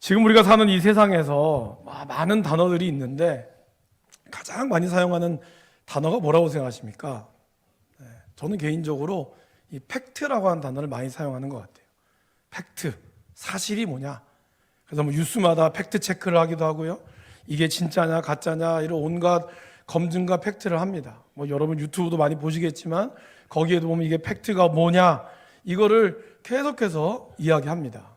지금 우리가 사는 이 세상에서 많은 단어들이 있는데 가장 많이 사용하는 단어가 뭐라고 생각하십니까? 저는 개인적으로 이 팩트라고 하는 단어를 많이 사용하는 것 같아요. 팩트, 사실이 뭐냐? 그래서 뭐 뉴스마다 팩트 체크를 하기도 하고요. 이게 진짜냐 가짜냐 이런 온갖 검증과 팩트를 합니다. 뭐 여러분 유튜브도 많이 보시겠지만 거기에도 보면 이게 팩트가 뭐냐 이거를 계속해서 이야기합니다.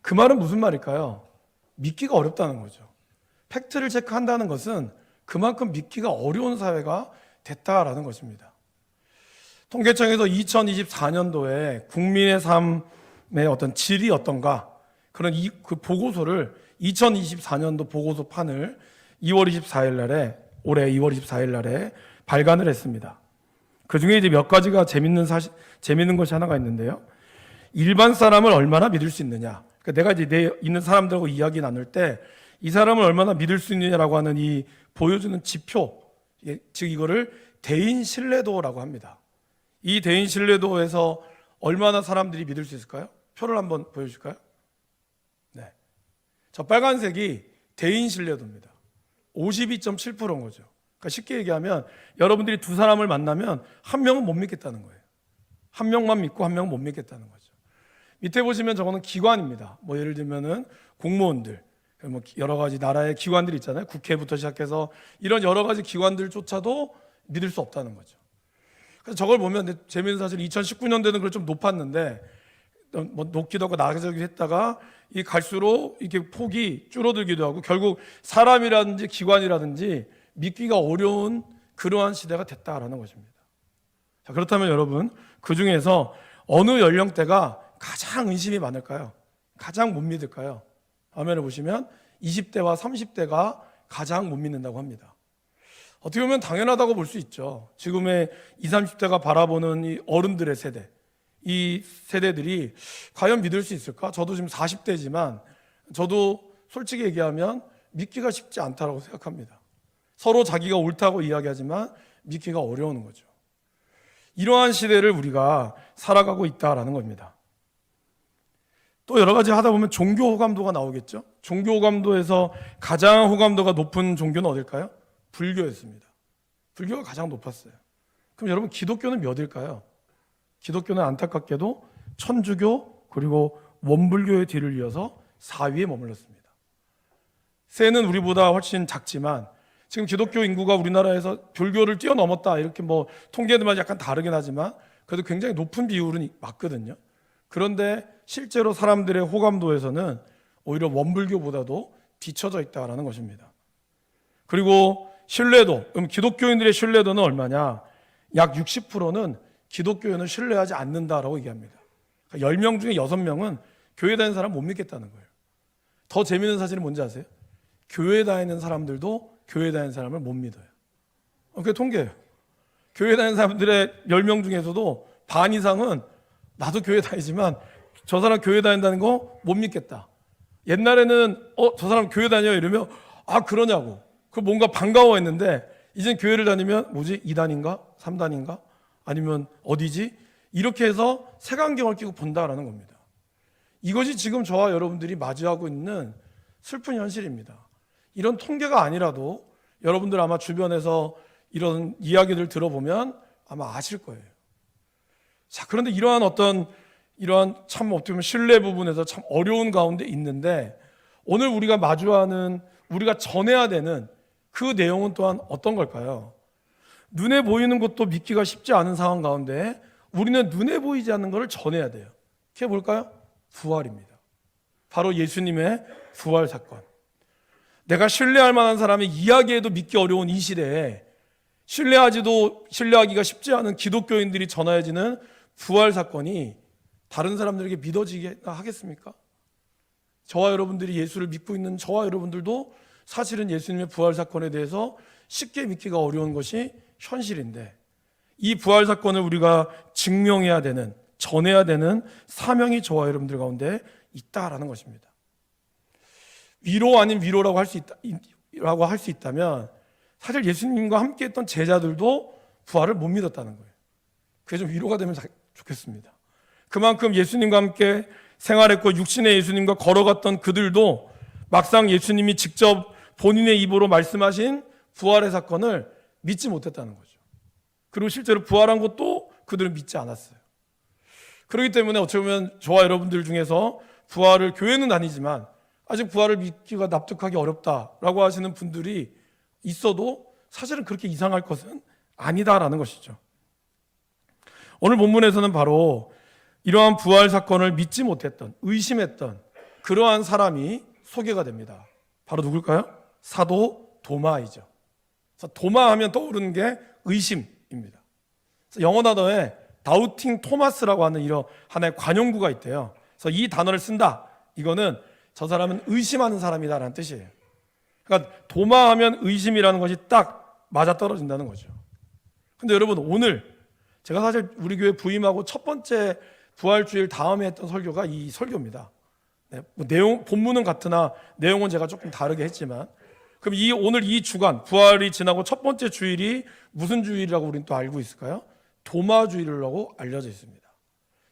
그 말은 무슨 말일까요? 믿기가 어렵다는 거죠. 팩트를 체크한다는 것은 그만큼 믿기가 어려운 사회가 됐다라는 것입니다. 통계청에서 2024년도에 국민의 삶의 어떤 질이 어떤가 그런 그 보고서를 2024년도 보고서 판을 2월 24일 날에 올해 2월 24일 날에 발간을 했습니다. 그 중에 이제 몇 가지가 재밌는 것이 하나가 있는데요. 일반 사람을 얼마나 믿을 수 있느냐. 그러니까 내가 이제 내 있는 사람들하고 이야기 나눌 때 이 사람을 얼마나 믿을 수 있느냐라고 하는 이 보여주는 지표, 즉 이거를 대인 신뢰도라고 합니다. 이 대인 신뢰도에서 얼마나 사람들이 믿을 수 있을까요? 표를 한번 보여줄까요? 네, 저 빨간색이 대인 신뢰도입니다. 52.7%인 거죠. 그러니까 쉽게 얘기하면 여러분들이 두 사람을 만나면 한 명은 못 믿겠다는 거예요. 한 명만 믿고 한 명은 못 믿겠다는 거죠. 밑에 보시면 저거는 기관입니다. 뭐 예를 들면은 공무원들, 뭐 여러 가지 나라의 기관들이 있잖아요. 국회부터 시작해서 이런 여러 가지 기관들조차도 믿을 수 없다는 거죠. 그래서 저걸 보면 재미있는 사실 2019년도에는 그걸 좀 높았는데 뭐 높기도 하고 낮아지기도 했다가 이 갈수록 이렇게 폭이 줄어들기도 하고 결국 사람이라든지 기관이라든지 믿기가 어려운 그러한 시대가 됐다라는 것입니다. 자, 그렇다면 여러분 그 중에서 어느 연령대가 가장 의심이 많을까요? 가장 못 믿을까요? 화면을 보시면 20대와 30대가 가장 못 믿는다고 합니다. 어떻게 보면 당연하다고 볼 수 있죠. 지금의 20, 30대가 바라보는 이 어른들의 세대, 이 세대들이 과연 믿을 수 있을까? 저도 지금 40대지만 저도 솔직히 얘기하면 믿기가 쉽지 않다고 생각합니다. 서로 자기가 옳다고 이야기하지만 믿기가 어려운 거죠. 이러한 시대를 우리가 살아가고 있다라는 겁니다. 또 여러 가지 하다 보면 종교 호감도가 나오겠죠. 종교 호감도에서 가장 호감도가 높은 종교는 어딜까요? 불교였습니다. 불교가 가장 높았어요. 그럼 여러분 기독교는 몇일까요? 기독교는 안타깝게도 천주교 그리고 원불교의 뒤를 이어서 4위에 머물렀습니다. 세는 우리보다 훨씬 작지만 지금 기독교 인구가 우리나라에서 불교를 뛰어넘었다 이렇게 뭐 통계들마다 약간 다르긴 하지만 그래도 굉장히 높은 비율은 맞거든요. 그런데 실제로 사람들의 호감도에서는 오히려 원불교보다도 뒤처져 있다라는 것입니다. 그리고 신뢰도, 그럼 기독교인들의 신뢰도는 얼마냐? 약 60%는 기독교인을 신뢰하지 않는다라고 얘기합니다. 그러니까 10명 중에 6명은 교회 다니는 사람 못 믿겠다는 거예요. 더 재미있는 사실은 뭔지 아세요? 교회 다니는 사람들도 교회 다니는 사람을 못 믿어요. 그게 통계예요. 교회 다니는 사람들의 10명 중에서도 반 이상은 나도 교회 다니지만 저 사람 교회 다닌다는 거 못 믿겠다. 옛날에는 저 사람 교회 다녀요 이러면 그러냐고. 그 뭔가 반가워했는데 이젠 교회를 다니면 뭐지? 2단인가? 3단인가? 아니면 어디지? 이렇게 해서 색안경을 끼고 본다라는 겁니다. 이것이 지금 저와 여러분들이 맞이하고 있는 슬픈 현실입니다. 이런 통계가 아니라도 여러분들 아마 주변에서 이런 이야기들 들어보면 아마 아실 거예요. 자, 그런데 이러한 참 어떻게 보면 신뢰 부분에서 참 어려운 가운데 있는데 오늘 우리가 마주하는 우리가 전해야 되는 그 내용은 또한 어떤 걸까요? 눈에 보이는 것도 믿기가 쉽지 않은 상황 가운데 우리는 눈에 보이지 않는 것을 전해야 돼요. 그게 뭘까요? 부활입니다. 바로 예수님의 부활 사건. 내가 신뢰할 만한 사람의 이야기에도 믿기 어려운 이 시대에 신뢰하기가 쉽지 않은 기독교인들이 전해지는 부활 사건이 다른 사람들에게 믿어지게 하겠습니까? 저와 여러분들이 예수를 믿고 있는 저와 여러분들도 사실은 예수님의 부활 사건에 대해서 쉽게 믿기가 어려운 것이 현실인데 이 부활 사건을 우리가 증명해야 되는, 전해야 되는 사명이 저와 여러분들 가운데 있다라는 것입니다. 위로 아닌 위로라고 할 수 있다면 사실 예수님과 함께 했던 제자들도 부활을 못 믿었다는 거예요. 그게 좀 위로가 되면 좋겠습니다. 그만큼 예수님과 함께 생활했고 육신의 예수님과 걸어갔던 그들도 막상 예수님이 직접 본인의 입으로 말씀하신 부활의 사건을 믿지 못했다는 거죠. 그리고 실제로 부활한 것도 그들은 믿지 않았어요. 그렇기 때문에 어찌 보면 저와 여러분들 중에서 부활을, 교회는 아니지만 아직 부활을 믿기가 납득하기 어렵다라고 하시는 분들이 있어도 사실은 그렇게 이상할 것은 아니다라는 것이죠. 오늘 본문에서는 바로 이러한 부활 사건을 믿지 못했던, 의심했던 그러한 사람이 소개가 됩니다. 바로 누굴까요? 사도 도마이죠. 그래서 도마하면 떠오르는 게 의심입니다. 그래서 영어 단어에 다우팅 토마스라고 하는 이런 하나의 관용구가 있대요. 그래서 이 단어를 쓴다. 이거는 저 사람은 의심하는 사람이다라는 뜻이에요. 그러니까 도마하면 의심이라는 것이 딱 맞아떨어진다는 거죠. 근데 여러분, 오늘 제가 사실 우리 교회 부임하고 첫 번째 부활주일 다음에 했던 설교가 이 설교입니다. 네, 뭐 내용, 본문은 같으나 내용은 제가 조금 다르게 했지만, 그럼 오늘 이 주간, 부활이 지나고 첫 번째 주일이 무슨 주일이라고 우리는 또 알고 있을까요? 도마주일이라고 알려져 있습니다.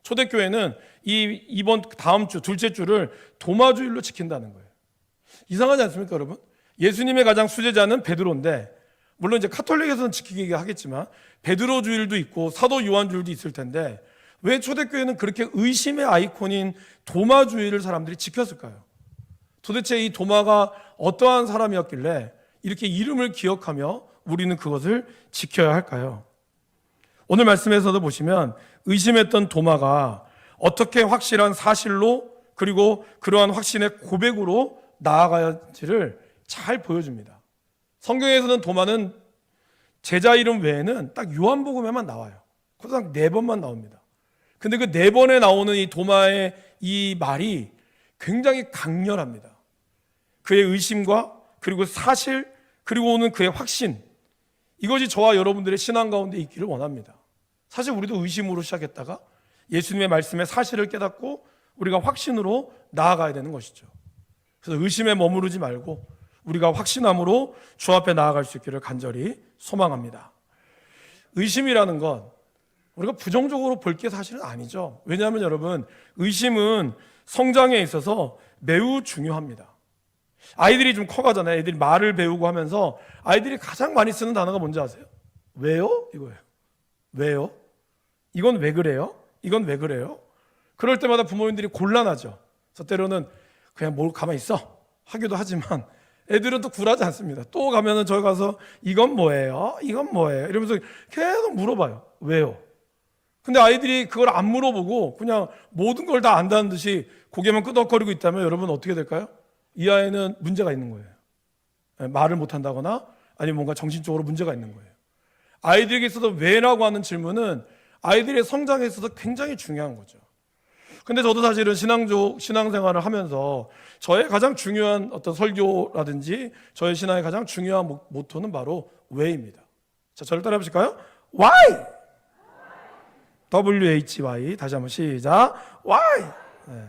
초대교회는 이번 다음 주, 둘째 주를 도마주일로 지킨다는 거예요. 이상하지 않습니까, 여러분? 예수님의 가장 수제자는 베드로인데, 물론 이제 카톨릭에서는 지키게 하겠지만 베드로 주일도 있고 사도 요한 주일도 있을 텐데, 왜 초대교회는 그렇게 의심의 아이콘인 도마 주일을 사람들이 지켰을까요? 도대체 이 도마가 어떠한 사람이었길래 이렇게 이름을 기억하며 우리는 그것을 지켜야 할까요? 오늘 말씀에서도 보시면 의심했던 도마가 어떻게 확실한 사실로, 그리고 그러한 확신의 고백으로 나아가야지를 잘 보여줍니다. 성경에서는 도마는 제자 이름 외에는 딱 요한복음에만 나와요. 항상 4번만 나옵니다. 근데 그 4번에 나오는 이 도마의 이 말이 굉장히 강렬합니다. 그의 의심과 그리고 사실, 그리고 오는 그의 확신, 이것이 저와 여러분들의 신앙 가운데 있기를 원합니다. 사실 우리도 의심으로 시작했다가 예수님의 말씀의 사실을 깨닫고 우리가 확신으로 나아가야 되는 것이죠. 그래서 의심에 머무르지 말고 우리가 확신함으로 주 앞에 나아갈 수 있기를 간절히 소망합니다. 의심이라는 건 우리가 부정적으로 볼 게 사실은 아니죠. 왜냐하면 여러분, 의심은 성장에 있어서 매우 중요합니다. 아이들이 좀 커가잖아요. 애들이 말을 배우고 하면서 아이들이 가장 많이 쓰는 단어가 뭔지 아세요? 왜요? 이거예요. 왜요? 이건 왜 그래요? 이건 왜 그래요? 그럴 때마다 부모님들이 곤란하죠. 그래서 때로는 그냥 뭘 가만히 있어 하기도 하지만 애들은 또 굴하지 않습니다. 또 가면은 저기 가서 이건 뭐예요? 이건 뭐예요? 이러면서 계속 물어봐요. 왜요? 근데 아이들이 그걸 안 물어보고 그냥 모든 걸 다 안다는 듯이 고개만 끄덕거리고 있다면 여러분 어떻게 될까요? 이 아이는 문제가 있는 거예요. 말을 못한다거나 아니면 뭔가 정신적으로 문제가 있는 거예요. 아이들에게 있어서 왜라고 하는 질문은 아이들의 성장에 있어서 굉장히 중요한 거죠. 근데 저도 사실은 신앙생활을 하면서 저의 가장 중요한 어떤 설교라든지 저의 신앙의 가장 중요한 모토는 바로 왜입니다. 자, 저를 따라해 보실까요? Why? WHY. 다시 한번 시작. Why? 네.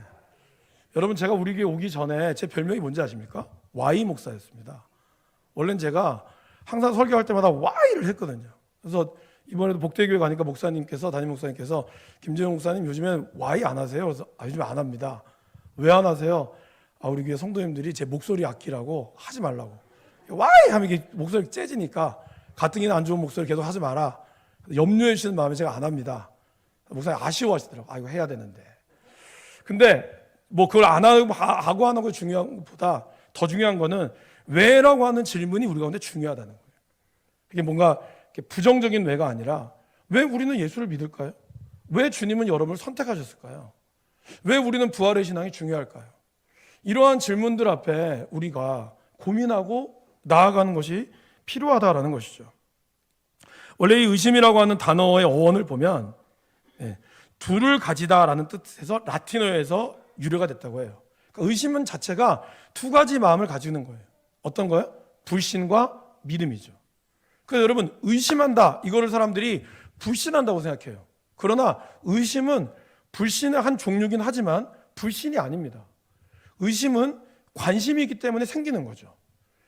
여러분, 제가 우리 교회 오기 전에 제 별명이 뭔지 아십니까? Y 목사였습니다. 원래는 제가 항상 설교할 때마다 Why를 했거든요. 그래서 이번에도 복대교회 가니까 담임 목사님께서 김재용 목사님 요즘엔 Y 안 하세요? 그래서 요즘에 안 합니다. 왜 안 하세요? 우리 교회 성도님들이 제 목소리 아끼라고 하지 말라고. Y 하면 이게 목소리 째지니까 가뜩이나 안 좋은 목소리 계속 하지 마라. 염려해 주시는 마음에 제가 안 합니다. 목사님 아쉬워하시더라고요. 이거 해야 되는데. 근데 뭐 그걸 안 하고 하는 거 중요한 것보다 더 중요한 거는 왜라고 하는 질문이 우리 가운데 중요하다는 거예요. 이게 뭔가 부정적인 왜가 아니라 왜 우리는 예수를 믿을까요? 왜 주님은 여러분을 선택하셨을까요? 왜 우리는 부활의 신앙이 중요할까요? 이러한 질문들 앞에 우리가 고민하고 나아가는 것이 필요하다라는 것이죠. 원래 이 의심이라고 하는 단어의 어원을 보면 둘을 가지다라는 뜻에서 라틴어에서 유래가 됐다고 해요. 그러니까 의심은 자체가 두 가지 마음을 가지는 거예요. 어떤 거요? 불신과 믿음이죠. 그래서 여러분, 의심한다, 이거를 사람들이 불신한다고 생각해요. 그러나 의심은 불신의 한 종류긴 하지만 불신이 아닙니다. 의심은 관심이 있기 때문에 생기는 거죠.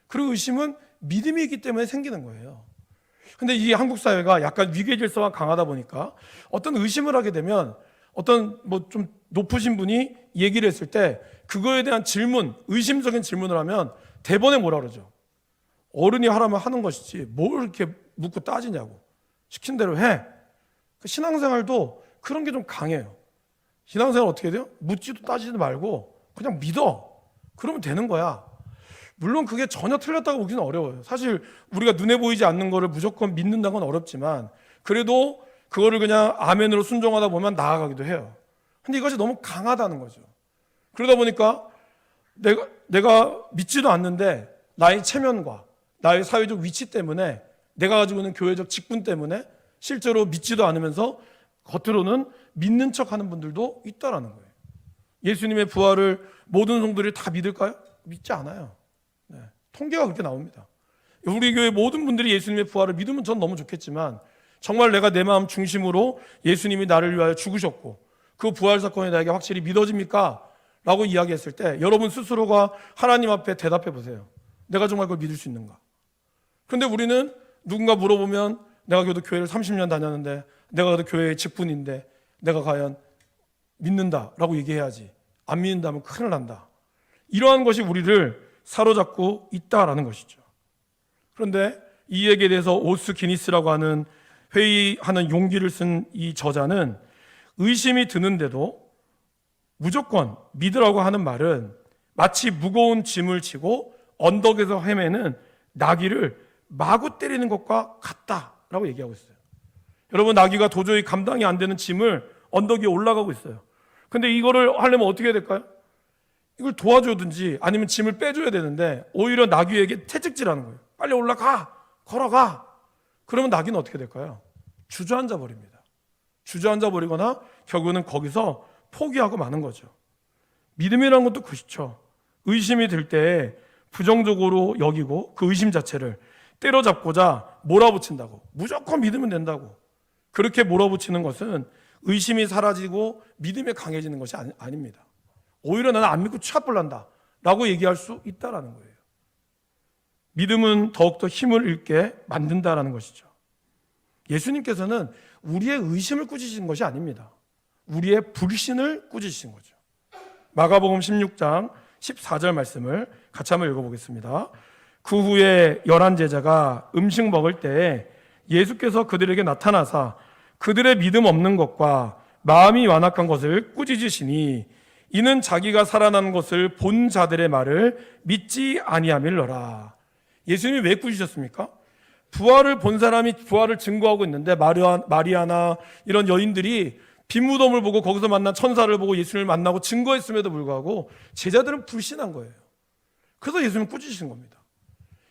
그리고 의심은 믿음이 있기 때문에 생기는 거예요. 근데 이 한국 사회가 약간 위계 질서가 강하다 보니까 어떤 의심을 하게 되면 어떤 뭐 좀 높으신 분이 얘기를 했을 때 그거에 대한 질문, 의심적인 질문을 하면 대번에 뭐라 그러죠? 어른이 하라면 하는 것이지 뭘 이렇게 묻고 따지냐고. 시킨 대로 해. 신앙생활도 그런 게 좀 강해요. 신앙생활 어떻게 돼요? 묻지도 따지지도 말고 그냥 믿어. 그러면 되는 거야. 물론 그게 전혀 틀렸다고 보기는 어려워요. 사실 우리가 눈에 보이지 않는 거를 무조건 믿는다는 건 어렵지만 그래도 그거를 그냥 아멘으로 순종하다 보면 나아가기도 해요. 근데 이것이 너무 강하다는 거죠. 그러다 보니까 내가 믿지도 않는데 나의 체면과 나의 사회적 위치 때문에 내가 가지고 있는 교회적 직분 때문에 실제로 믿지도 않으면서 겉으로는 믿는 척하는 분들도 있다라는 거예요. 예수님의 부활을 모든 성도들이 다 믿을까요? 믿지 않아요. 네, 통계가 그렇게 나옵니다. 우리 교회 모든 분들이 예수님의 부활을 믿으면 전 너무 좋겠지만 정말 내가 내 마음 중심으로 예수님이 나를 위하여 죽으셨고 그 부활 사건이 나에게 확실히 믿어집니까? 라고 이야기했을 때 여러분 스스로가 하나님 앞에 대답해 보세요. 내가 정말 그걸 믿을 수 있는가? 그런데 우리는 누군가 물어보면 내가 그래도 교회를 30년 다녔는데 내가 그래도 교회의 직분인데 내가 과연 믿는다라고 얘기해야지. 안 믿는다면 큰일 난다. 이러한 것이 우리를 사로잡고 있다라는 것이죠. 그런데 이 얘기에 대해서 오스 기니스라고 하는 회의하는 용기를 쓴 이 저자는 의심이 드는데도 무조건 믿으라고 하는 말은 마치 무거운 짐을 지고 언덕에서 헤매는 나귀를 마구 때리는 것과 같다라고 얘기하고 있어요. 여러분, 나귀가 도저히 감당이 안 되는 짐을 언덕 위에 올라가고 있어요. 근데 이거를 하려면 어떻게 해야 될까요? 이걸 도와주든지 아니면 짐을 빼줘야 되는데 오히려 나귀에게 채찍질하는 거예요. 빨리 올라가! 걸어가! 그러면 나귀는 어떻게 될까요? 주저앉아 버립니다. 주저앉아 버리거나 결국은 거기서 포기하고 마는 거죠. 믿음이라는 것도 그렇죠. 의심이 들 때 부정적으로 여기고 그 의심 자체를 때려잡고자 몰아붙인다고, 무조건 믿으면 된다고 그렇게 몰아붙이는 것은 의심이 사라지고 믿음이 강해지는 것이 아닙니다. 오히려 나는 안 믿고 취합불난다 라고 얘기할 수 있다는 거예요. 믿음은 더욱더 힘을 잃게 만든다는 것이죠. 예수님께서는 우리의 의심을 꾸짖으신 것이 아닙니다. 우리의 불신을 꾸짖으신 거죠. 마가복음 16장 14절 말씀을 같이 한번 읽어보겠습니다. 그 후에 11 제자가 음식 먹을 때에 예수께서 그들에게 나타나사 그들의 믿음 없는 것과 마음이 완악한 것을 꾸짖으시니 이는 자기가 살아난 것을 본 자들의 말을 믿지 아니함일러라. 예수님이 왜 꾸짖으셨습니까? 부활을 본 사람이 부활을 증거하고 있는데 마리아나 이런 여인들이 빈무덤을 보고 거기서 만난 천사를 보고 예수님을 만나고 증거했음에도 불구하고 제자들은 불신한 거예요. 그래서 예수님은 꾸짖으신 겁니다.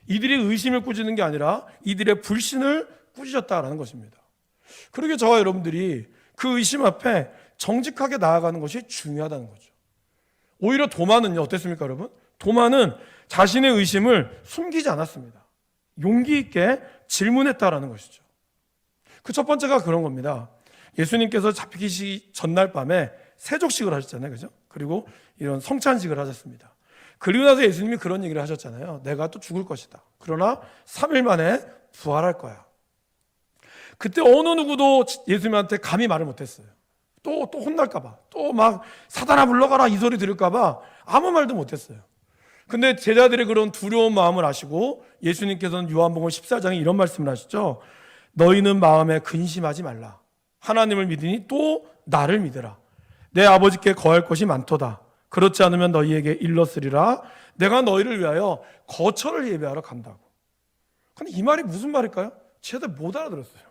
이들이 의심을 꾸짖는 게 아니라 이들의 불신을 꾸짖었다라는 것입니다. 그러게 저와 여러분들이 그 의심 앞에 정직하게 나아가는 것이 중요하다는 거죠. 오히려 도마는요, 어땠습니까, 여러분? 도마는 자신의 의심을 숨기지 않았습니다. 용기 있게 질문했다라는 것이죠. 그 첫 번째가 그런 겁니다. 예수님께서 잡히기 전날 밤에 세족식을 하셨잖아요, 그죠? 그리고 이런 성찬식을 하셨습니다. 그리고 나서 예수님이 그런 얘기를 하셨잖아요. 내가 또 죽을 것이다. 그러나 3일 만에 부활할 거야. 그때 어느 누구도 예수님한테 감히 말을 못했어요. 또 혼날까봐, 또 막 사단아 물러가라 이 소리 들을까봐 아무 말도 못했어요. 근데 제자들의 그런 두려운 마음을 아시고 예수님께서는 요한복음 14장에 이런 말씀을 하시죠. 너희는 마음에 근심하지 말라. 하나님을 믿으니 또 나를 믿으라. 내 아버지께 거할 것이 많도다. 그렇지 않으면 너희에게 일렀으리라. 내가 너희를 위하여 거처를 예배하러 간다고. 근데 이 말이 무슨 말일까요? 제대로 못 알아들었어요.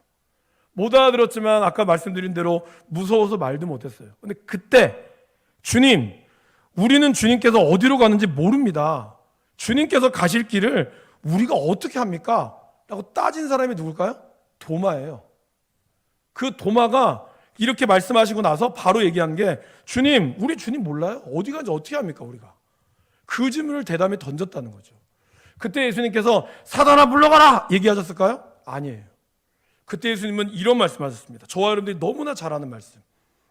못 알아들었지만 아까 말씀드린 대로 무서워서 말도 못했어요. 근데 그때 주님, 우리는 주님께서 어디로 가는지 모릅니다. 주님께서 가실 길을 우리가 어떻게 합니까? 라고 따진 사람이 누굴까요? 도마예요. 그 도마가 이렇게 말씀하시고 나서 바로 얘기한 게 주님, 우리 주님 몰라요? 어디 가는지 어떻게 합니까 우리가? 그 질문을 대담에 던졌다는 거죠. 그때 예수님께서 사단아 물러가라 얘기하셨을까요? 아니에요. 그때 예수님은 이런 말씀하셨습니다. 저와 여러분들이 너무나 잘 아는 말씀.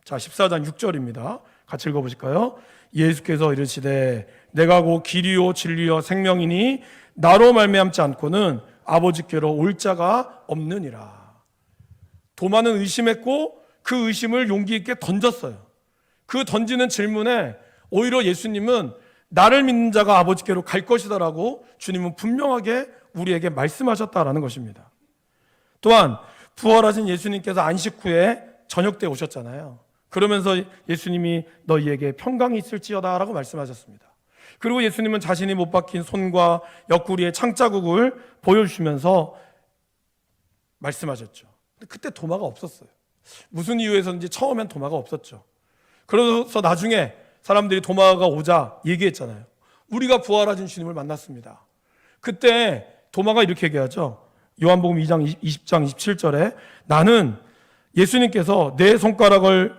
자, 14장 6절입니다. 같이 읽어보실까요? 예수께서 이르시되 내가 곧 길이요 진리요 생명이니 나로 말미암지 않고는 아버지께로 올 자가 없느니라. 도마는 의심했고 그 의심을 용기 있게 던졌어요. 그 던지는 질문에 오히려 예수님은 나를 믿는 자가 아버지께로 갈 것이다라고 주님은 분명하게 우리에게 말씀하셨다라는 것입니다. 또한 부활하신 예수님께서 안식 후에 저녁 때 오셨잖아요. 그러면서 예수님이 너희에게 평강이 있을지어다라고 말씀하셨습니다. 그리고 예수님은 자신이 못 박힌 손과 옆구리의 창자국을 보여주시면서 말씀하셨죠. 근데 그때 도마가 없었어요. 무슨 이유에서인지 처음엔 도마가 없었죠. 그래서 나중에 사람들이 도마가 오자 얘기했잖아요. 우리가 부활하신 주님을 만났습니다. 그때 도마가 이렇게 얘기하죠. 요한복음 2장 20장 27절에 나는 예수님께서 내 손가락을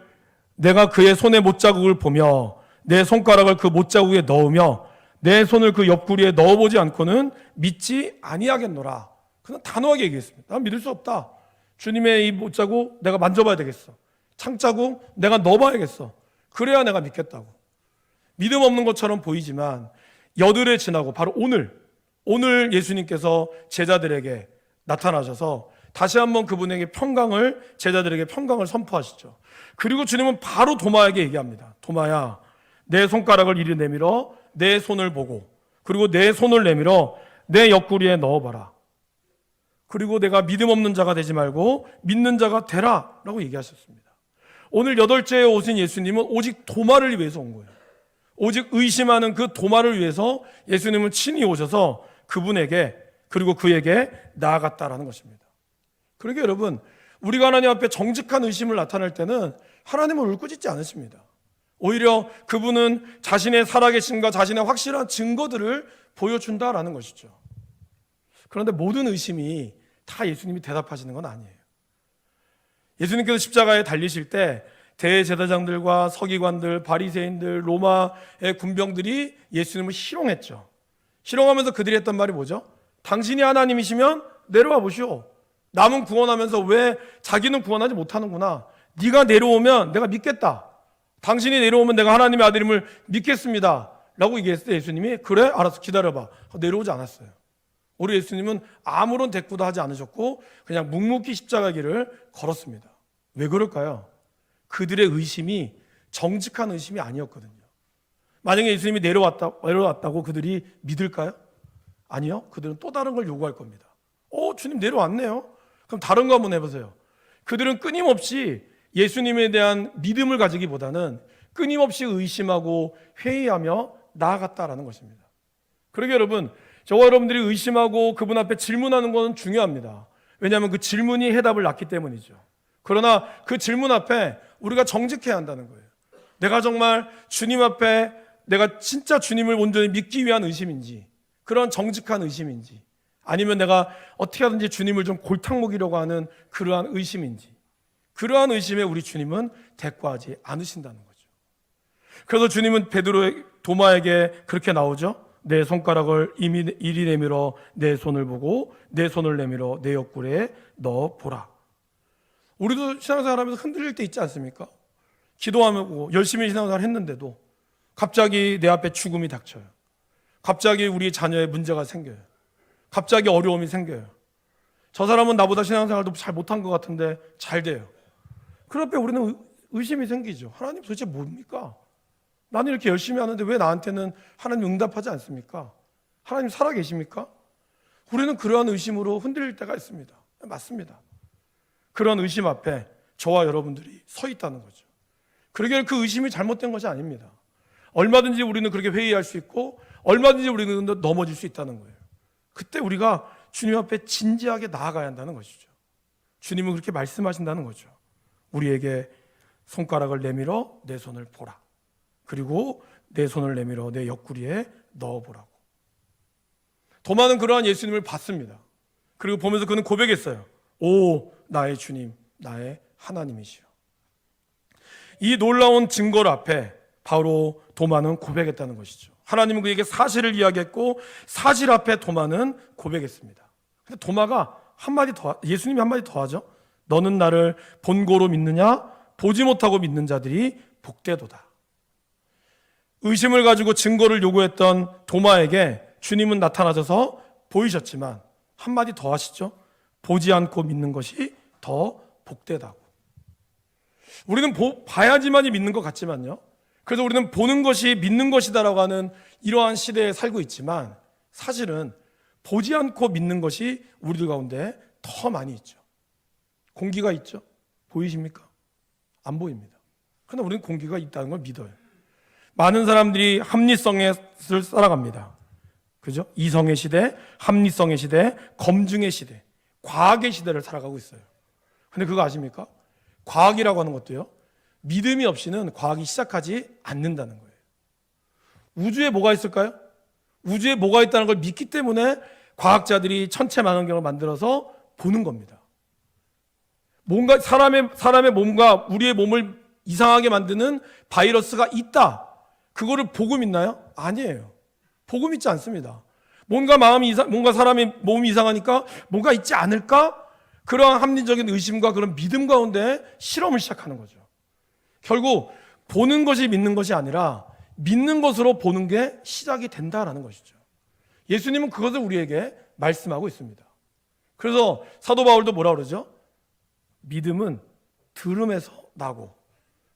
내가 그의 손의 못자국을 보며 내 손가락을 그 못자국에 넣으며 내 손을 그 옆구리에 넣어보지 않고는 믿지 아니하겠노라. 그는 단호하게 얘기했습니다. 난 믿을 수 없다. 주님의 이 못자국 내가 만져봐야 되겠어. 창자국 내가 넣어봐야겠어. 그래야 내가 믿겠다고. 믿음 없는 것처럼 보이지만 여드레 지나고 바로 오늘 예수님께서 제자들에게 나타나셔서 다시 한번 그분에게 제자들에게 평강을 선포하시죠. 그리고 주님은 바로 도마에게 얘기합니다. 도마야, 내 손가락을 이리 내밀어 내 손을 보고 그리고 내 손을 내밀어 내 옆구리에 넣어봐라. 그리고 내가 믿음 없는 자가 되지 말고 믿는 자가 되라 라고 얘기하셨습니다. 오늘 여덟째에 오신 예수님은 오직 도마를 위해서 온 거예요. 오직 의심하는 그 도마를 위해서 예수님은 친히 오셔서 그분에게 그리고 그에게 나아갔다라는 것입니다. 그러게 여러분, 우리가 하나님 앞에 정직한 의심을 나타낼 때는 하나님은 울부짖지 않으십니다. 오히려 그분은 자신의 살아계심과 자신의 확실한 증거들을 보여준다라는 것이죠. 그런데 모든 의심이 다 예수님이 대답하시는 건 아니에요. 예수님께서 십자가에 달리실 때 대제사장들과 서기관들, 바리새인들, 로마의 군병들이 예수님을 희롱했죠. 희롱하면서 그들이 했던 말이 뭐죠? 당신이 하나님이시면 내려와 보시오. 남은 구원하면서 왜 자기는 구원하지 못하는구나. 네가 내려오면 내가 믿겠다. 당신이 내려오면 내가 하나님의 아들임을 믿겠습니다 라고 얘기했을 때 예수님이 그래? 알았어, 기다려봐. 내려오지 않았어요. 우리 예수님은 아무런 대꾸도 하지 않으셨고 그냥 묵묵히 십자가 길을 걸었습니다. 왜 그럴까요? 그들의 의심이 정직한 의심이 아니었거든요. 만약에 예수님이 내려왔다고 그들이 믿을까요? 아니요. 그들은 또 다른 걸 요구할 겁니다. 주님 내려왔네요. 그럼 다른 거 한번 해보세요. 그들은 끊임없이 예수님에 대한 믿음을 가지기보다는 끊임없이 의심하고 회의하며 나아갔다라는 것입니다. 그러게 여러분, 저와 여러분들이 의심하고 그분 앞에 질문하는 건 중요합니다. 왜냐하면 그 질문이 해답을 낳기 때문이죠. 그러나 그 질문 앞에 우리가 정직해야 한다는 거예요. 내가 정말 주님 앞에 내가 진짜 주님을 온전히 믿기 위한 의심인지, 그런 정직한 의심인지, 아니면 내가 어떻게 하든지 주님을 좀 골탕 먹이려고 하는 그러한 의심인지, 그러한 의심에 우리 주님은 대꾸하지 않으신다는 거죠. 그래서 주님은 도마에게 그렇게 나오죠. 내 손가락을 이리 내밀어 내 손을 보고 내 손을 내밀어 내 옆구리에 넣어보라. 우리도 신앙생활하면서 흔들릴 때 있지 않습니까? 기도하고 열심히 신앙생활 했는데도 갑자기 내 앞에 죽음이 닥쳐요. 갑자기 우리 자녀의 문제가 생겨요. 갑자기 어려움이 생겨요. 저 사람은 나보다 신앙생활도 잘 못한 것 같은데 잘 돼요. 그럴 때 우리는 의심이 생기죠. 하나님 도대체 뭡니까? 나는 이렇게 열심히 하는데 왜 나한테는 하나님 응답하지 않습니까? 하나님 살아계십니까? 우리는 그러한 의심으로 흔들릴 때가 있습니다. 맞습니다. 그런 의심 앞에 저와 여러분들이 서 있다는 거죠. 그러기에 그 의심이 잘못된 것이 아닙니다. 얼마든지 우리는 그렇게 회의할 수 있고 얼마든지 우리는 넘어질 수 있다는 거예요. 그때 우리가 주님 앞에 진지하게 나아가야 한다는 것이죠. 주님은 그렇게 말씀하신다는 거죠. 우리에게 손가락을 내밀어 내 손을 보라. 그리고 내 손을 내밀어 내 옆구리에 넣어보라고. 도마는 그러한 예수님을 봤습니다. 그리고 보면서 그는 고백했어요. 오, 나의 주님, 나의 하나님이시여. 이 놀라운 증거를 앞에 바로 도마는 고백했다는 것이죠. 하나님은 그에게 사실을 이야기했고 사실 앞에 도마는 고백했습니다. 근데 도마가 예수님이 한마디 더 하죠. 너는 나를 본고로 믿느냐? 보지 못하고 믿는 자들이 복되도다. 의심을 가지고 증거를 요구했던 도마에게 주님은 나타나셔서 보이셨지만 한마디 더 하시죠. 보지 않고 믿는 것이 더 복되다고. 우리는 봐야지만이 믿는 것 같지만요. 그래서 우리는 보는 것이 믿는 것이다라고 하는 이러한 시대에 살고 있지만 사실은 보지 않고 믿는 것이 우리들 가운데 더 많이 있죠. 공기가 있죠. 보이십니까? 안 보입니다. 그러나 우리는 공기가 있다는 걸 믿어요. 많은 사람들이 합리성을 살아갑니다. 그죠? 이성의 시대, 합리성의 시대, 검증의 시대, 과학의 시대를 살아가고 있어요. 근데 그거 아십니까? 과학이라고 하는 것도요, 믿음이 없이는 과학이 시작하지 않는다는 거예요. 우주에 뭐가 있을까요? 우주에 뭐가 있다는 걸 믿기 때문에 과학자들이 천체만원경을 만들어서 보는 겁니다. 뭔가 사람의 몸과 우리의 몸을 이상하게 만드는 바이러스가 있다. 그거를 보고 믿나요? 아니에요. 보고 믿지 않습니다. 뭔가 사람의 몸이 이상하니까 뭔가 있지 않을까? 그러한 합리적인 의심과 그런 믿음 가운데 실험을 시작하는 거죠. 결국 보는 것이 믿는 것이 아니라 믿는 것으로 보는 게 시작이 된다라는 것이죠. 예수님은 그것을 우리에게 말씀하고 있습니다. 그래서 사도 바울도 뭐라 그러죠? 믿음은 들음에서 나고,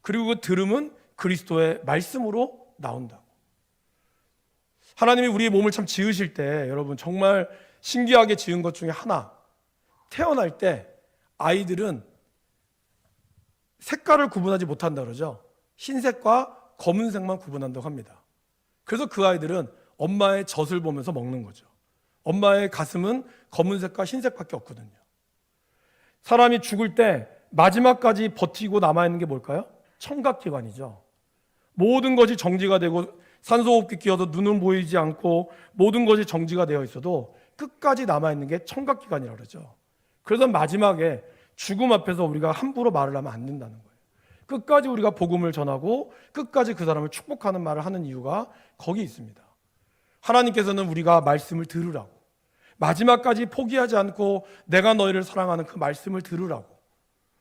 그리고 그 들음은 그리스도의 말씀으로 나온다고. 하나님이 우리의 몸을 참 지으실 때 여러분 정말 신기하게 지은 것 중에 하나, 태어날 때 아이들은 색깔을 구분하지 못한다 그러죠. 흰색과 검은색만 구분한다고 합니다. 그래서 그 아이들은 엄마의 젖을 보면서 먹는 거죠. 엄마의 가슴은 검은색과 흰색밖에 없거든요. 사람이 죽을 때 마지막까지 버티고 남아있는 게 뭘까요? 청각기관이죠. 모든 것이 정지가 되고 산소호흡기 끼어서 눈은 보이지 않고 모든 것이 정지가 되어 있어도 끝까지 남아있는 게 청각기관이라고 그러죠. 그래서 마지막에 죽음 앞에서 우리가 함부로 말을 하면 안 된다는 거예요. 끝까지 우리가 복음을 전하고 끝까지 그 사람을 축복하는 말을 하는 이유가 거기 있습니다. 하나님께서는 우리가 말씀을 들으라고, 마지막까지 포기하지 않고 내가 너희를 사랑하는 그 말씀을 들으라고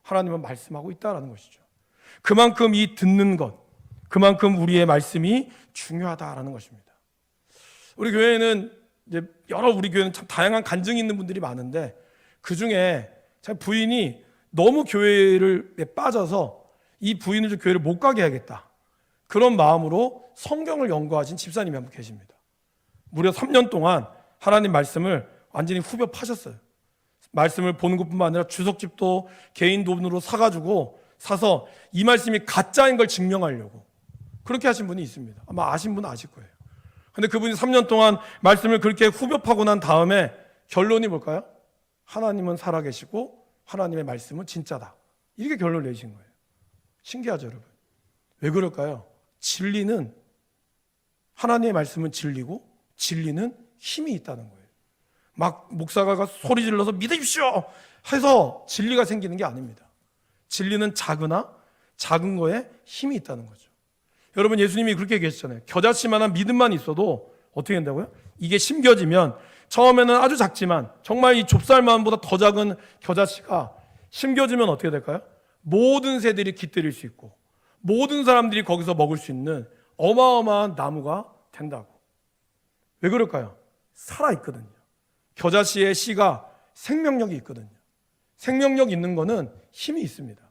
하나님은 말씀하고 있다는 것이죠. 그만큼 이 듣는 것, 그만큼 우리의 말씀이 중요하다라는 것입니다. 우리 교회는 우리 교회는 참 다양한 간증이 있는 분들이 많은데 그 중에 참 부인이 너무 교회를 빠져서 이 부인을 교회를 못 가게 해야겠다, 그런 마음으로 성경을 연구하신 집사님이 한 분 계십니다. 무려 3년 동안 하나님 말씀을 완전히 후벼 파셨어요. 말씀을 보는 것뿐만 아니라 주석집도 개인 돈으로 사서 이 말씀이 가짜인 걸 증명하려고 그렇게 하신 분이 있습니다. 아마 아신 분은 아실 거예요. 근데 그분이 3년 동안 말씀을 그렇게 후벼 파고 난 다음에 결론이 뭘까요? 하나님은 살아계시고 하나님의 말씀은 진짜다, 이렇게 결론을 내신 거예요. 신기하죠 여러분? 왜 그럴까요? 진리는, 하나님의 말씀은 진리고 진리는 힘이 있다는 거예요. 막 목사가 소리 질러서 믿으십시오 해서 진리가 생기는 게 아닙니다. 진리는 작은 거에 힘이 있다는 거죠. 여러분, 예수님이 그렇게 얘기하셨잖아요. 겨자씨만한 믿음만 있어도 어떻게 된다고요? 이게 심겨지면 처음에는 아주 작지만 정말 이 좁쌀마음보다 더 작은 겨자씨가 심겨지면 어떻게 될까요? 모든 새들이 깃들일 수 있고 모든 사람들이 거기서 먹을 수 있는 어마어마한 나무가 된다고. 왜 그럴까요? 살아있거든요. 겨자씨의 씨가 생명력이 있거든요. 생명력 있는 거는 힘이 있습니다.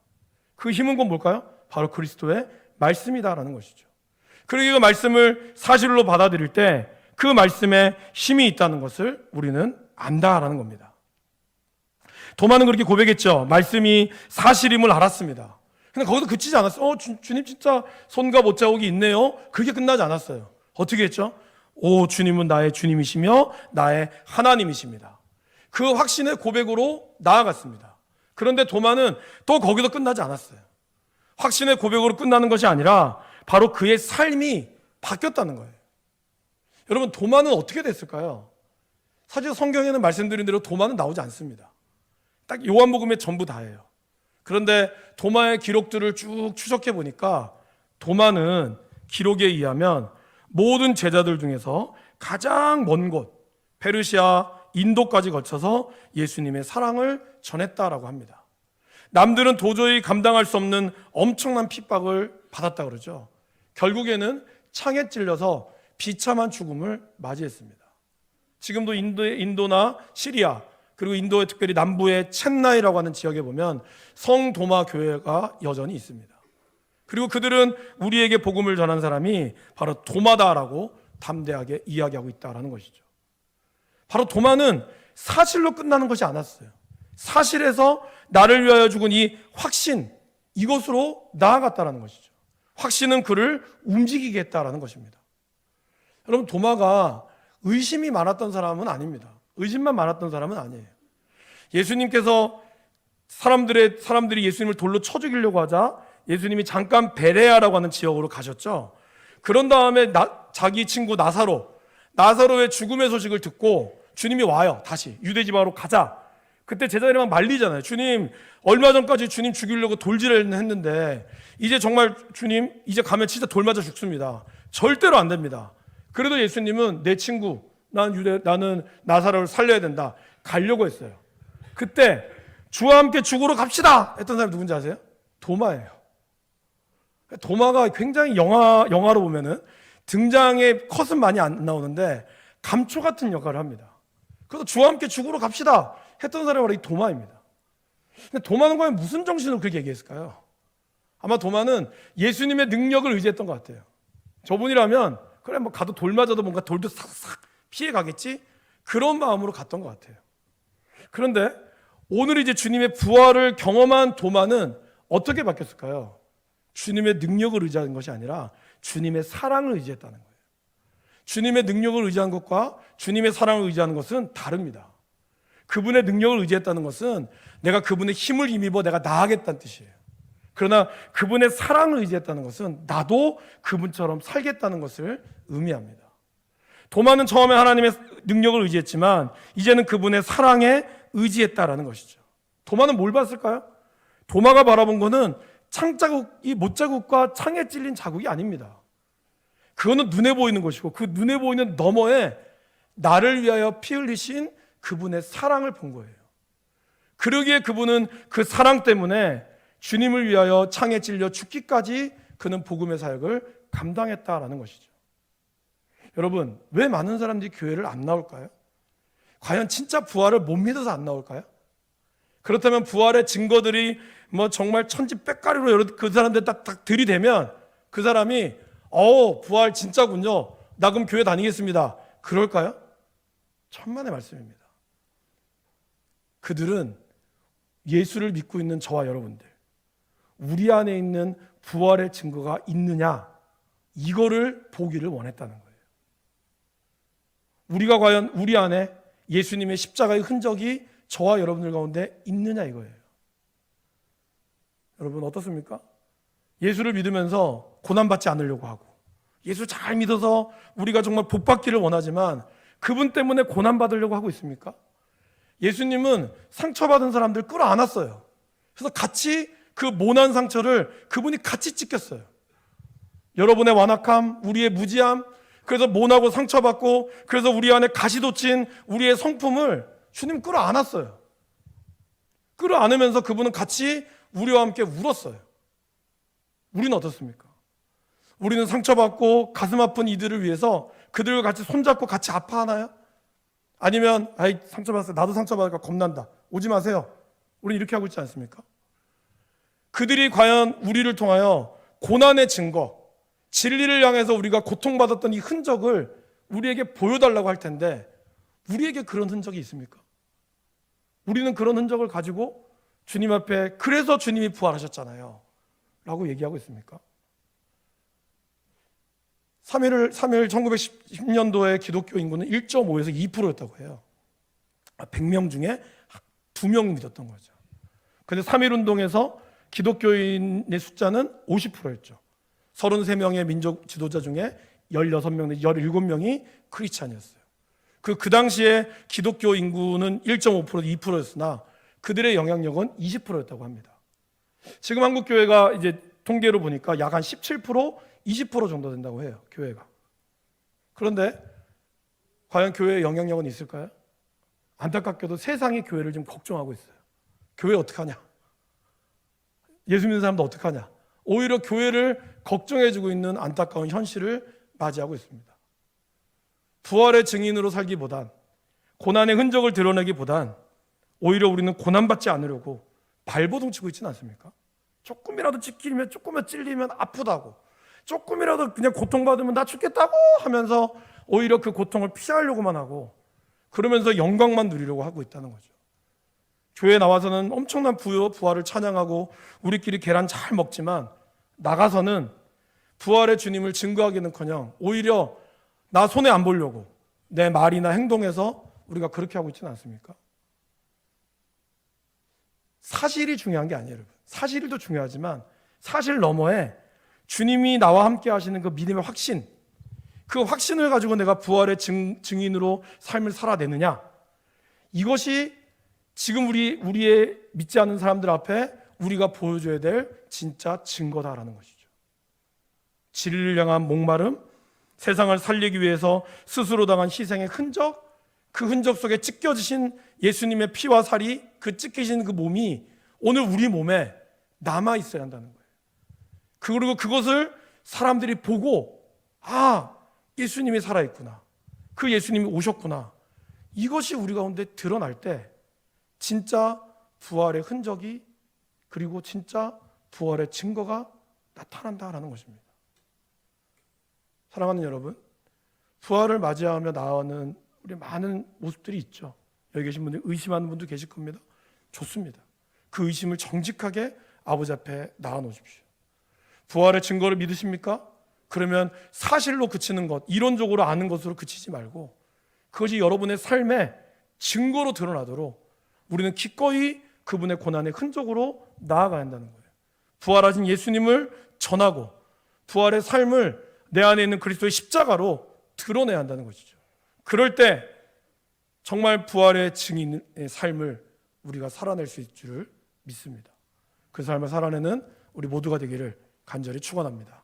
그 힘은 건 뭘까요? 바로 그리스도의 말씀이다라는 것이죠. 그리고 그 말씀을 사실로 받아들일 때 그 말씀에 힘이 있다는 것을 우리는 안다라는 겁니다. 도마는 그렇게 고백했죠. 말씀이 사실임을 알았습니다. 근데 거기서 그치지 않았어요. 주님 진짜 손과 못자국이 있네요. 그렇게 끝나지 않았어요. 어떻게 했죠? 오, 주님은 나의 주님이시며 나의 하나님이십니다. 그 확신의 고백으로 나아갔습니다. 그런데 도마는 또 거기서 끝나지 않았어요. 확신의 고백으로 끝나는 것이 아니라 바로 그의 삶이 바뀌었다는 거예요. 여러분, 도마는 어떻게 됐을까요? 사실 성경에는 말씀드린 대로 도마는 나오지 않습니다. 딱 요한복음에 전부 다예요. 그런데 도마의 기록들을 쭉 추적해 보니까 도마는 기록에 의하면 모든 제자들 중에서 가장 먼 곳, 페르시아, 인도까지 거쳐서 예수님의 사랑을 전했다라고 합니다. 남들은 도저히 감당할 수 없는 엄청난 핍박을 받았다 그러죠. 결국에는 창에 찔려서 비참한 죽음을 맞이했습니다. 지금도 인도나 시리아, 그리고 인도의 특별히 남부의 첸나이라고 하는 지역에 보면 성도마 교회가 여전히 있습니다. 그리고 그들은 우리에게 복음을 전한 사람이 바로 도마다라고 담대하게 이야기하고 있다는 것이죠. 바로 도마는 사실로 끝나는 것이 않았어요. 사실에서 나를 위하여 죽은 이 확신, 이것으로 나아갔다는 것이죠. 확신은 그를 움직이게 했다는 것입니다. 여러분, 도마가 의심이 많았던 사람은 아닙니다. 의심만 많았던 사람은 아니에요. 예수님께서 사람들이 예수님을 돌로 쳐 죽이려고 하자 예수님이 잠깐 베레아라고 하는 지역으로 가셨죠. 그런 다음에 자기 친구 나사로의 죽음의 소식을 듣고 주님이 와요. 다시 유대 지방으로 가자. 그때 제자들이 막 말리잖아요. 주님, 얼마 전까지 주님 죽이려고 돌질을 했는데 이제 정말 주님 이제 가면 진짜 돌 맞아 죽습니다. 절대로 안 됩니다. 그래도 예수님은 내 친구, 나는 나사로를 살려야 된다. 가려고 했어요. 그때 주와 함께 죽으러 갑시다 했던 사람이 누군지 아세요? 도마예요. 도마가 굉장히 영화로 보면은 등장의 컷은 많이 안 나오는데 감초 같은 역할을 합니다. 그래서 주와 함께 죽으러 갑시다 했던 사람이 바로 이 도마입니다. 근데 도마는 과연 무슨 정신으로 그렇게 얘기했을까요? 아마 도마는 예수님의 능력을 의지했던 것 같아요. 저분이라면 그래 뭐 가도 돌 맞아도 뭔가 돌도 싹싹 피해 가겠지? 그런 마음으로 갔던 것 같아요. 그런데 오늘 이제 주님의 부활을 경험한 도마는 어떻게 바뀌었을까요? 주님의 능력을 의지한 것이 아니라 주님의 사랑을 의지했다는 거예요. 주님의 능력을 의지한 것과 주님의 사랑을 의지하는 것은 다릅니다. 그분의 능력을 의지했다는 것은 내가 그분의 힘을 힘입어 내가 나아가겠다는 뜻이에요. 그러나 그분의 사랑을 의지했다는 것은 나도 그분처럼 살겠다는 것을 의미합니다. 도마는 처음에 하나님의 능력을 의지했지만 이제는 그분의 사랑에 의지했다라는 것이죠. 도마는 뭘 봤을까요? 도마가 바라본 것은 이 못자국과 창에 찔린 자국이 아닙니다. 그거는 눈에 보이는 것이고 그 눈에 보이는 너머에 나를 위하여 피 흘리신 그분의 사랑을 본 거예요. 그러기에 그분은 그 사랑 때문에 주님을 위하여 창에 찔려 죽기까지 그는 복음의 사역을 감당했다라는 것이죠. 여러분, 왜 많은 사람들이 교회를 안 나올까요? 과연 진짜 부활을 못 믿어서 안 나올까요? 그렇다면 부활의 증거들이 뭐 정말 천지백가리로 그 사람들 딱 들이대면 그 사람이 부활 진짜군요. 나 그럼 교회 다니겠습니다. 그럴까요? 천만의 말씀입니다. 그들은 예수를 믿고 있는 저와 여러분들, 우리 안에 있는 부활의 증거가 있느냐, 이거를 보기를 원했다는 거예요. 우리가 과연 우리 안에 예수님의 십자가의 흔적이 저와 여러분들 가운데 있느냐 이거예요. 여러분 어떻습니까? 예수를 믿으면서 고난받지 않으려고 하고 예수 잘 믿어서 우리가 정말 복받기를 원하지만 그분 때문에 고난받으려고 하고 있습니까? 예수님은 상처받은 사람들 끌어안았어요. 그래서 같이 그 모난 상처를 그분이 같이 찢겼어요. 여러분의 완악함, 우리의 무지함, 그래서 모나고 상처받고 그래서 우리 안에 가시 돋친 우리의 성품을 주님 끌어안았어요. 끌어안으면서 그분은 같이 우리와 함께 울었어요. 우리는 어떻습니까? 우리는 상처받고 가슴 아픈 이들을 위해서 그들과 같이 손잡고 같이 아파하나요? 아니면 상처받았어요. 나도 상처받을까 겁난다. 오지 마세요. 우리는 이렇게 하고 있지 않습니까? 그들이 과연 우리를 통하여 고난의 증거, 진리를 향해서 우리가 고통받았던 이 흔적을 우리에게 보여달라고 할 텐데 우리에게 그런 흔적이 있습니까? 우리는 그런 흔적을 가지고 주님 앞에 그래서 주님이 부활하셨잖아요 라고 얘기하고 있습니까? 3일 1910년도에 기독교 인구는 1.5에서 2%였다고 해요. 100명 중에 2명 믿었던 거죠. 그런데 3.1운동에서 기독교인의 숫자는 50%였죠. 33명의 민족 지도자 중에 16명 내지 17명이 크리스찬이었어요. 그 당시에 기독교 인구는 1.5% 2%였으나 그들의 영향력은 20%였다고 합니다. 지금 한국 교회가 이제 통계로 보니까 약 한 17%, 20% 정도 된다고 해요. 교회가. 그런데 과연 교회의 영향력은 있을까요? 안타깝게도 세상이 교회를 좀 걱정하고 있어요. 교회 어떡하냐? 예수 믿는 사람도 어떡하냐? 오히려 교회를 걱정해주고 있는 안타까운 현실을 맞이하고 있습니다. 부활의 증인으로 살기보단 고난의 흔적을 드러내기보단 오히려 우리는 고난받지 않으려고 발버둥 치고 있지는 않습니까? 조금이라도 찔리면, 조금이라도 찔리면 아프다고, 조금이라도 그냥 고통받으면 나 죽겠다고 하면서 오히려 그 고통을 피하려고만 하고, 그러면서 영광만 누리려고 하고 있다는 거죠. 교회에 나와서는 엄청난 부활을 찬양하고 우리끼리 계란 잘 먹지만 나가서는 부활의 주님을 증거하기는커녕 오히려 나 손해 안 보려고 내 말이나 행동에서 우리가 그렇게 하고 있지는 않습니까? 사실이 중요한 게 아니에요, 여러분. 사실도 중요하지만 사실 너머에 주님이 나와 함께 하시는 그 믿음의 확신, 그 확신을 가지고 내가 부활의 증인으로 삶을 살아내느냐, 이것이 지금 우리의 믿지 않는 사람들 앞에 우리가 보여줘야 될 진짜 증거다라는 것이죠. 진리를 향한 목마름, 세상을 살리기 위해서 스스로 당한 희생의 흔적, 그 흔적 속에 찢겨지신 예수님의 피와 살이, 그 찢기신 그 몸이 오늘 우리 몸에 남아 있어야 한다는 거예요. 그리고 그것을 사람들이 보고, 아, 예수님이 살아있구나, 그 예수님이 오셨구나, 이것이 우리 가운데 드러날 때 진짜 부활의 흔적이, 그리고 진짜 부활의 증거가 나타난다라는 것입니다. 사랑하는 여러분, 부활을 맞이하며 나오는 우리 많은 모습들이 있죠. 여기 계신 분들 의심하는 분도 계실 겁니다. 좋습니다. 그 의심을 정직하게 아버지 앞에 나와 놓으십시오. 부활의 증거를 믿으십니까? 그러면 사실로 그치는 것, 이론적으로 아는 것으로 그치지 말고 그것이 여러분의 삶의 증거로 드러나도록 우리는 기꺼이 그분의 고난의 흔적으로 나아가야 한다는 거예요. 부활하신 예수님을 전하고 부활의 삶을 내 안에 있는 그리스도의 십자가로 드러내야 한다는 것이죠. 그럴 때 정말 부활의 증인의 삶을 우리가 살아낼 수 있을 줄을 믿습니다. 그 삶을 살아내는 우리 모두가 되기를 간절히 축원합니다.